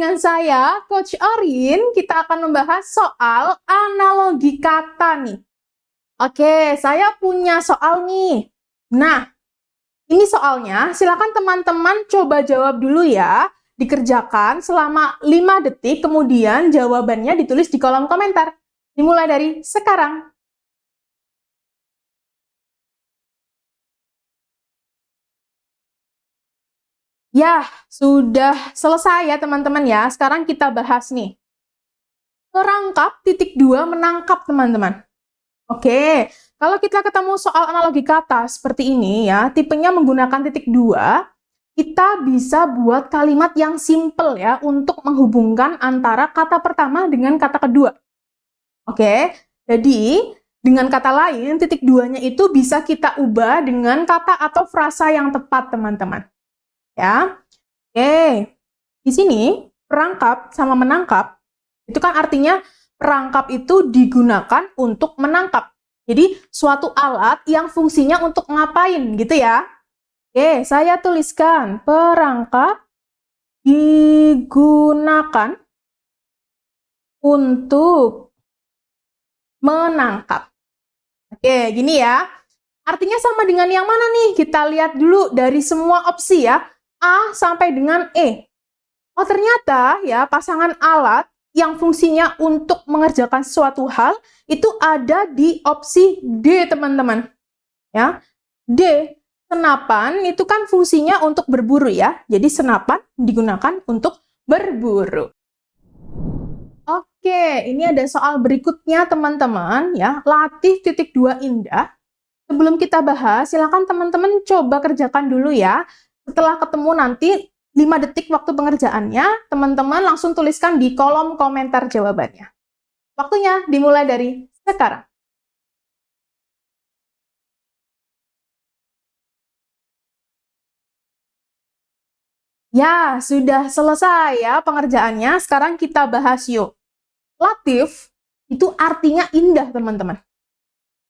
dengan saya, Coach Orin, kita akan membahas soal analogi kata nih. Oke, saya punya soal nih. Nah, ini soalnya, silakan teman-teman coba jawab dulu ya. Dikerjakan selama 5 detik, kemudian jawabannya ditulis di kolom komentar. Dimulai dari sekarang. Ya, sudah selesai ya teman-teman ya. Sekarang kita bahas nih. Perangkap titik 2 menangkap teman-teman. Oke, kalau kita ketemu soal analogi kata seperti ini ya, tipenya menggunakan titik 2, kita bisa buat kalimat yang simple ya untuk menghubungkan antara kata pertama dengan kata kedua. Oke, jadi dengan kata lain, titik 2-nya itu bisa kita ubah dengan kata atau frasa yang tepat, teman-teman. Ya, oke. Di sini, perangkap sama menangkap, itu kan artinya perangkap itu digunakan untuk menangkap. Jadi, suatu alat yang fungsinya untuk ngapain, gitu ya. Oke, saya tuliskan perangkap digunakan untuk menangkap. Oke, gini ya. Artinya sama dengan yang mana nih? Kita lihat dulu dari semua opsi ya. A sampai dengan E. Oh, ternyata ya pasangan alat yang fungsinya untuk mengerjakan suatu hal itu ada di opsi D, teman-teman. Ya. D, senapan itu kan fungsinya untuk berburu ya. Jadi senapan digunakan untuk berburu. Oke, ini ada soal berikutnya teman-teman ya. Latih titik 2 indah. Sebelum kita bahas, silakan teman-teman coba kerjakan dulu ya. Setelah ketemu nanti 5 detik waktu pengerjaannya, teman-teman langsung tuliskan di kolom komentar jawabannya. Waktunya dimulai dari sekarang. Ya, sudah selesai ya pengerjaannya. Sekarang kita bahas yuk. Latif itu artinya indah, teman-teman.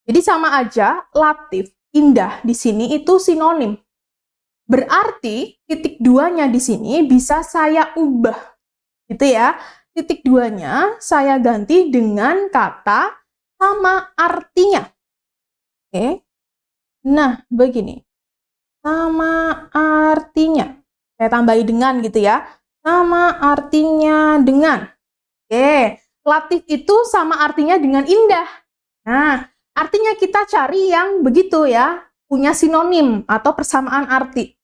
Jadi sama aja, latif, indah di sini itu sinonim. Berarti titik 2-nya di sini bisa saya ubah. Gitu ya. Titik 2-nya saya ganti dengan kata sama artinya. Oke. Nah, begini. Sama artinya. Saya tambahi dengan gitu ya. Sama artinya dengan. Oke. Latif itu sama artinya dengan indah. Nah, artinya kita cari yang begitu ya. Punya sinonim atau persamaan arti.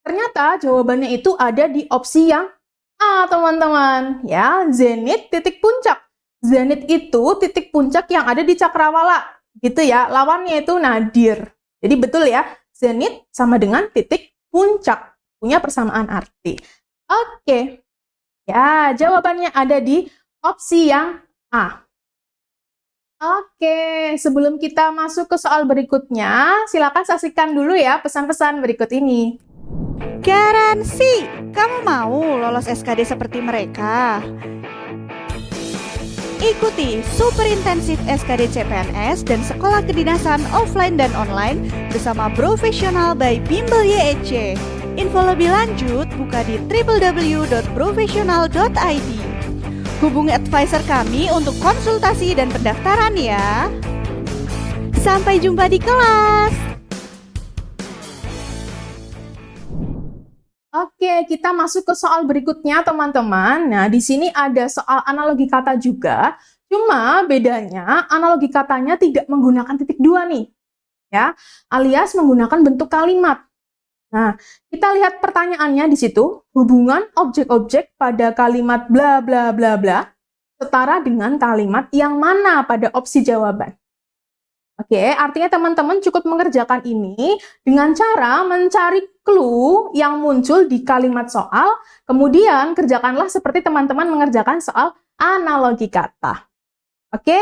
Ternyata jawabannya itu ada di opsi yang A, teman-teman. Ya, zenit titik puncak. Zenit itu titik puncak yang ada di cakrawala. Gitu ya, lawannya itu nadir. Jadi betul ya, zenit sama dengan titik puncak. Punya persamaan arti. Oke. Ya, jawabannya ada di opsi yang A. Oke, sebelum kita masuk ke soal berikutnya, silakan saksikan dulu ya pesan-pesan berikut ini. Garansi, kamu mau lolos SKD seperti mereka? Ikuti Super Intensif SKD CPNS dan Sekolah Kedinasan offline dan online bersama Profesional by Bimbel YEC. Info lebih lanjut buka di www.profesional.id. Hubungi advisor kami untuk konsultasi dan pendaftaran ya. Sampai jumpa di kelas. Oke, kita masuk ke soal berikutnya, teman-teman. Nah, di sini ada soal analogi kata juga. Cuma bedanya analogi katanya tidak menggunakan titik 2 nih. Ya, alias menggunakan bentuk kalimat. Nah, kita lihat pertanyaannya di situ. Hubungan objek-objek pada kalimat bla bla bla bla setara dengan kalimat yang mana pada opsi jawaban. Oke, artinya teman-teman cukup mengerjakan ini dengan cara mencari clue yang muncul di kalimat soal, kemudian kerjakanlah seperti teman-teman mengerjakan soal analogi kata. Oke?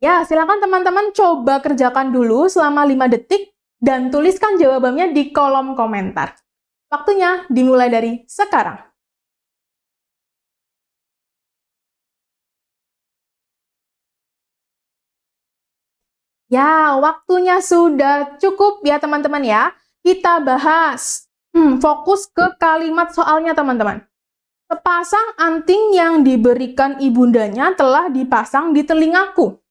Ya, silakan teman-teman coba kerjakan dulu selama 5 detik dan tuliskan jawabannya di kolom komentar. Waktunya dimulai dari sekarang. Ya, waktunya sudah cukup ya teman-teman ya. Kita bahas fokus ke kalimat soalnya teman-teman. Sepasang anting yang diberikan ibundanya telah dipasang di telingaku.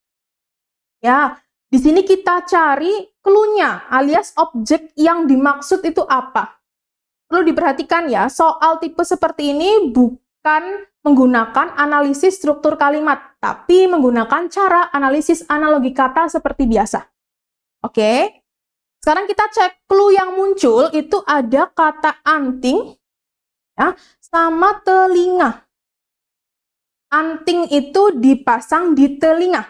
Ya, di sini kita cari clue-nya alias objek yang dimaksud itu apa. Perlu diperhatikan ya, soal tipe seperti ini bukan menggunakan analisis struktur kalimat, tapi menggunakan cara analisis analogi kata seperti biasa. Oke, sekarang kita cek clue yang muncul itu ada kata anting ya, sama telinga. Anting itu dipasang di telinga.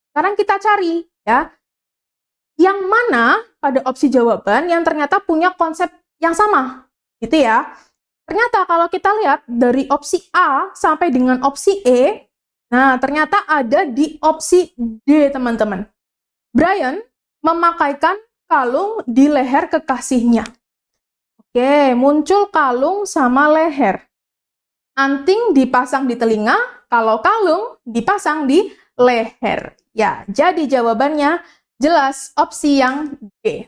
Sekarang kita cari ya, yang mana pada opsi jawaban yang ternyata punya konsep yang sama, gitu ya. Ternyata kalau kita lihat dari opsi A sampai dengan opsi E, nah ternyata ada di opsi D, teman-teman. Brian memakaikan kalung di leher kekasihnya. Oke, muncul kalung sama leher. Anting dipasang di telinga, kalau kalung dipasang di leher. Ya, jadi jawabannya jelas opsi yang D.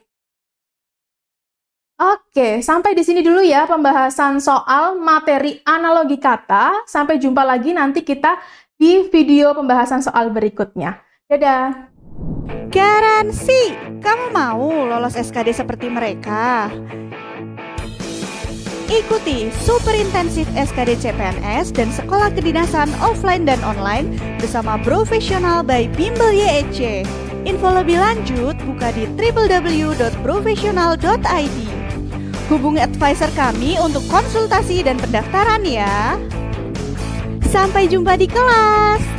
Oke, sampai di sini dulu ya pembahasan soal materi analogi kata. Sampai jumpa lagi nanti kita di video pembahasan soal berikutnya. Dadah! Garansi, kamu mau lolos SKD seperti mereka? Ikuti Super Intensif SKD CPNS dan Sekolah Kedinasan offline dan online bersama Profesional by Bimbel YEC. Info lebih lanjut buka di www.profesional.id. Hubungi advisor kami untuk konsultasi dan pendaftaran ya. Sampai jumpa di kelas.